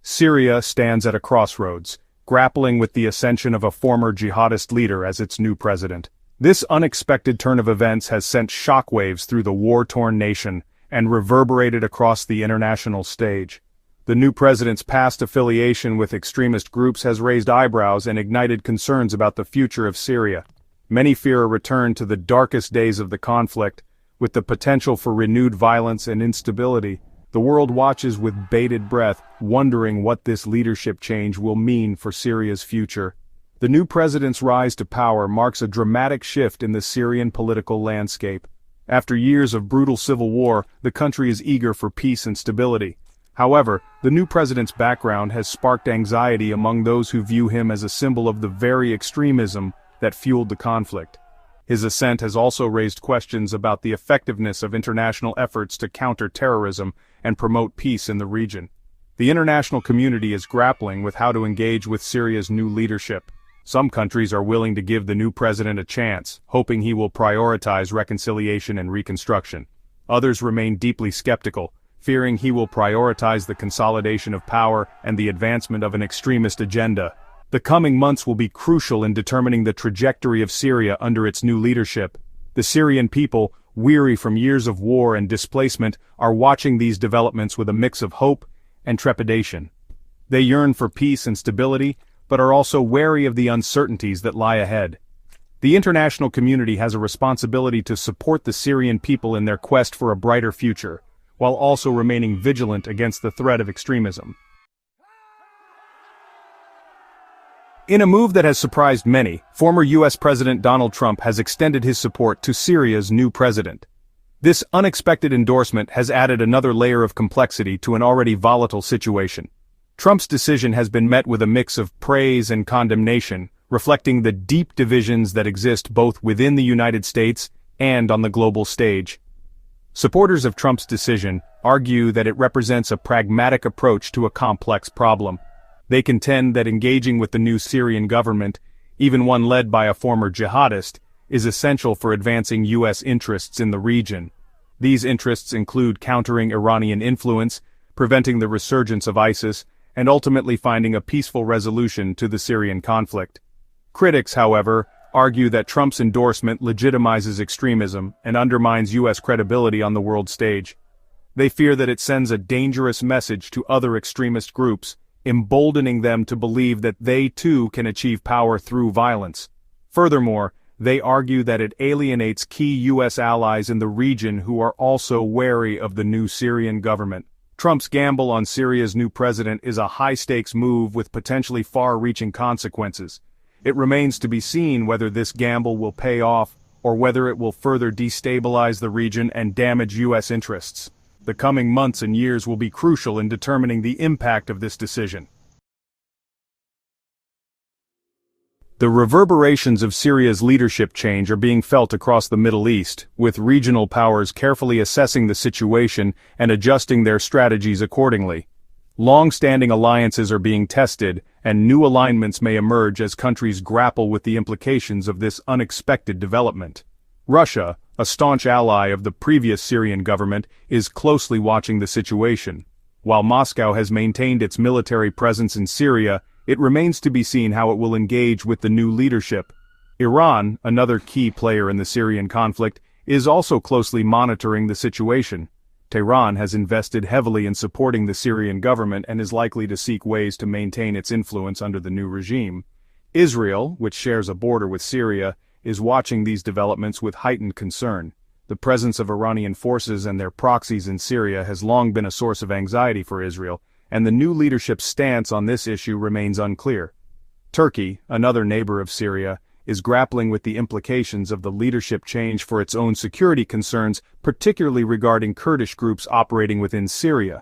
Syria stands at a crossroads, grappling with the ascension of a former jihadist leader as its new president. This unexpected turn of events has sent shockwaves through the war-torn nation and reverberated across the international stage. The new president's past affiliation with extremist groups has raised eyebrows and ignited concerns about the future of Syria. Many fear a return to the darkest days of the conflict, with the potential for renewed violence and instability. The world watches with bated breath, wondering what this leadership change will mean for Syria's future. The new president's rise to power marks a dramatic shift in the Syrian political landscape. After years of brutal civil war, the country is eager for peace and stability. However, the new president's background has sparked anxiety among those who view him as a symbol of the very extremism that fueled the conflict. His ascent has also raised questions about the effectiveness of international efforts to counter terrorism and promote peace in the region. The international community is grappling with how to engage with Syria's new leadership. Some countries are willing to give the new president a chance, hoping he will prioritize reconciliation and reconstruction. Others remain deeply skeptical, fearing he will prioritize the consolidation of power and the advancement of an extremist agenda. The coming months will be crucial in determining the trajectory of Syria under its new leadership. The Syrian people, weary from years of war and displacement, are watching these developments with a mix of hope and trepidation. They yearn for peace and stability, but are also wary of the uncertainties that lie ahead. The international community has a responsibility to support the Syrian people in their quest for a brighter future, while also remaining vigilant against the threat of extremism. In a move that has surprised many, former U.S. President Donald Trump has extended his support to Syria's new president. This unexpected endorsement has added another layer of complexity to an already volatile situation. Trump's decision has been met with a mix of praise and condemnation, reflecting the deep divisions that exist both within the United States and on the global stage. Supporters of Trump's decision argue that it represents a pragmatic approach to a complex problem. They contend that engaging with the new Syrian government, even one led by a former jihadist, is essential for advancing U.S. interests in the region. These interests include countering Iranian influence, preventing the resurgence of ISIS, and ultimately finding a peaceful resolution to the Syrian conflict. Critics, however, argue that Trump's endorsement legitimizes extremism and undermines U.S. credibility on the world stage. They fear that it sends a dangerous message to other extremist groups, emboldening them to believe that they too can achieve power through violence. Furthermore, they argue that it alienates key U.S. allies in the region who are also wary of the new Syrian government. Trump's gamble on Syria's new president is a high-stakes move with potentially far-reaching consequences. It remains to be seen whether this gamble will pay off or whether it will further destabilize the region and damage U.S. interests. The coming months and years will be crucial in determining the impact of this decision. The reverberations of Syria's leadership change are being felt across the Middle East, with regional powers carefully assessing the situation and adjusting their strategies accordingly. Long-standing alliances are being tested, and new alignments may emerge as countries grapple with the implications of this unexpected development. Russia, a staunch ally of the previous Syrian government, is closely watching the situation. While Moscow has maintained its military presence in Syria, it remains to be seen how it will engage with the new leadership. Iran, another key player in the Syrian conflict, is also closely monitoring the situation. Tehran has invested heavily in supporting the Syrian government and is likely to seek ways to maintain its influence under the new regime. Israel, which shares a border with Syria, is watching these developments with heightened concern. The presence of Iranian forces and their proxies in Syria has long been a source of anxiety for Israel, and the new leadership's stance on this issue remains unclear. Turkey, another neighbor of Syria, is grappling with the implications of the leadership change for its own security concerns, particularly regarding Kurdish groups operating within Syria.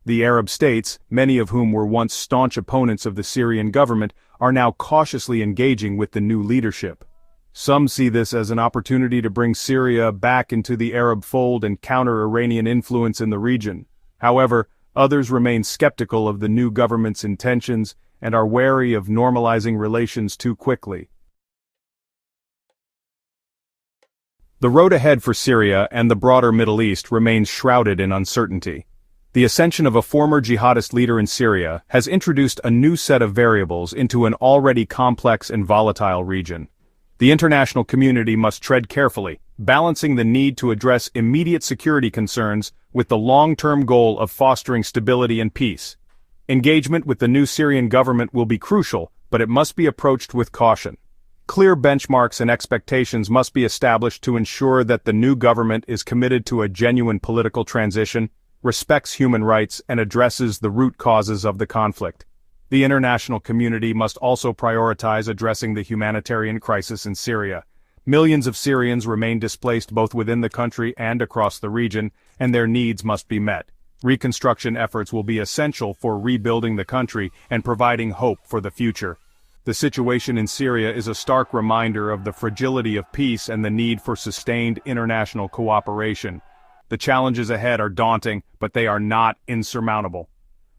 The Arab states, many of whom were once staunch opponents of the Syrian government, are now cautiously engaging with the new leadership. Some see this as an opportunity to bring Syria back into the Arab fold and counter Iranian influence in the region. However, others remain skeptical of the new government's intentions and are wary of normalizing relations too quickly. The road ahead for Syria and the broader Middle East remains shrouded in uncertainty. The ascension of a former jihadist leader in Syria has introduced a new set of variables into an already complex and volatile region. The international community must tread carefully, balancing the need to address immediate security concerns with the long-term goal of fostering stability and peace. Engagement with the new Syrian government will be crucial, but it must be approached with caution. Clear benchmarks and expectations must be established to ensure that the new government is committed to a genuine political transition, respects human rights, and addresses the root causes of the conflict. The international community must also prioritize addressing the humanitarian crisis in Syria. Millions of Syrians remain displaced both within the country and across the region, and their needs must be met. Reconstruction efforts will be essential for rebuilding the country and providing hope for the future. The situation in Syria is a stark reminder of the fragility of peace and the need for sustained international cooperation. The challenges ahead are daunting, but they are not insurmountable.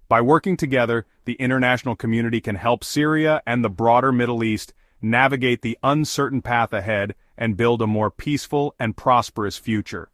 By working together, the international community can help Syria and the broader Middle East navigate the uncertain path ahead and build a more peaceful and prosperous future.